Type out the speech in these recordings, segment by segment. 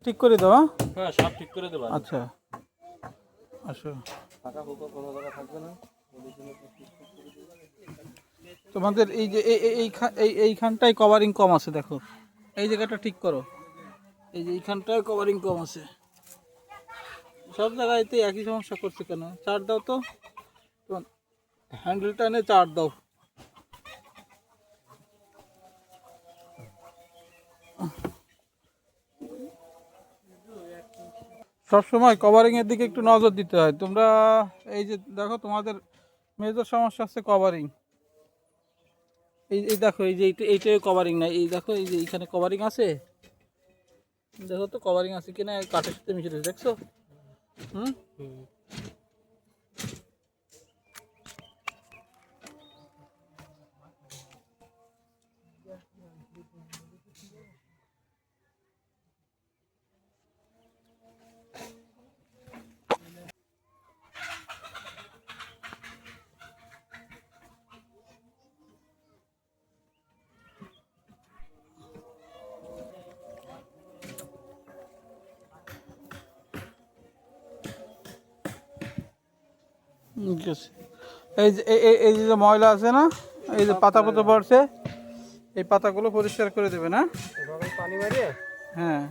ঠিক করে দাও। হ্যাঁ সব ঠিক করে দেবো। আচ্ছা আসো, ফাঁকা ফুঁকা কোনো জায়গা থাকবে না। তোমাদের এই যে এইখানটায় কভারিং কম আছে, দেখো এই জায়গাটা ঠিক করো, এই যে এইখানটায় কভারিং কম আছে। সব জায়গায়তে একই সমস্যা করছে কেন? চার দাও তো, তোমার হ্যান্ডেলটা এনে চার দাও। সবসময় কভারিং এর দিকে একটু নজর দিতে হয়। তোমরা এই যে দেখো, তোমাদের মেজর সমস্যা হচ্ছে কভারিং। এই দেখো, এই যে এইটাই কভারিং নাই, এই দেখো এই যে এইখানে কভারিং আছে, দেখো তো কভারিং আছে কিনা, কাঠের সাথে মিশে রয়েছে, দেখছো? হুম, ঠিক আছে। এই যে ময়লা আছে না, এই যে পাতা পাতা পড়ছে, এই পাতাগুলো পরিষ্কার করে দেবে না? পানি মারিয়ে হ্যাঁ,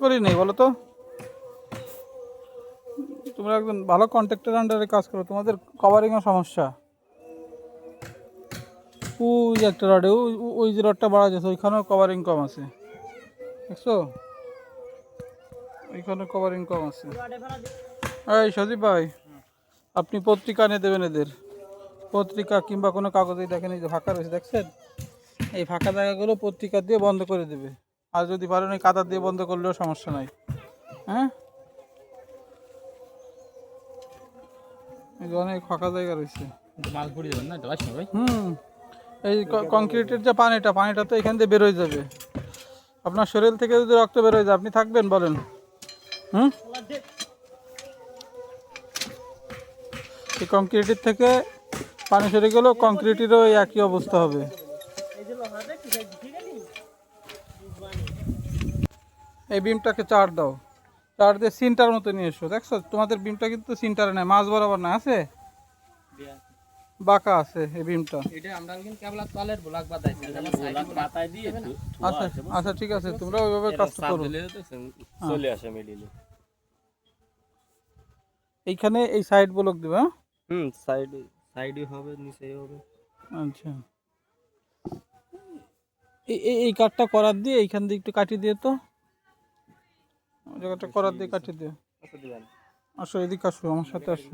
করি নেই বলো তো। তোমরা একজন ভালো কন্ট্রাক্টর আন্ডারে কাজ করো, তোমাদের কভারিংয়ের সমস্যা। ওই যে একটা রডে, ওই যে রডটা বাড়া যাচ্ছে, ওইখানেও কভারিং কম আছে, দেখছো? ওইখানে কভারিং কম আছে। এই সজীব ভাই, আপনি পত্রিকা এনে দেবেন এদের, পত্রিকা কিংবা কোনো কাগজে। দেখেন এই যে ফাঁকা রয়েছে, দেখছেন? এই ফাঁকা জায়গাগুলো পত্রিকা দিয়ে বন্ধ করে দেবে। আর যদি পারেন ওই কাদা দিয়ে বন্ধ করলেও সমস্যা নাই। হ্যাঁ, এই যে অনেক ফাঁকা জায়গা রয়েছে। মাল পুড়িয়ে দেবেন না তো ভাই? এই কংক্রিটের যে পানিটা তো এখান দিয়ে বেরোয় যাবে। আপনার শরীর থেকে যদি রক্ত বেরোয় যায়, আপনি থাকবেন বলেন? এই কংক্রিটের থেকে পানি সরে গেলেও কংক্রিটেরও এই একই অবস্থা হবে। এই বিমটাকে চার দাও, চার দিয়ে সিনটার মতো নিয়ে এসো। দেখছো তোমাদের বিমটা কিন্তু সিনটারে নাই, মাছ বরাবর না, আছে বাঁকা আছে এই বিমটা। এটা আমরা কিন্তু কেবল তলের ব্লক বাতাইছি, ব্লক বাতাই দিয়ে আচ্ছা আচ্ছা, ঠিক আছে, তোমরা ওইভাবে কাজ করো। চলে আসে মিডিলে। এইখানে এই সাইড ব্লক দিবে। সাইডে হবে, নিচেই হবে। আচ্ছা, এই কাঠটা করার দিয়ে এইখান দিয়ে একটু কাটিয়ে দিয়ে তো, জায়গাটা করার দিয়ে কাটিয়ে দিও। আসো এদিকে, আসো আমার সাথে আসো।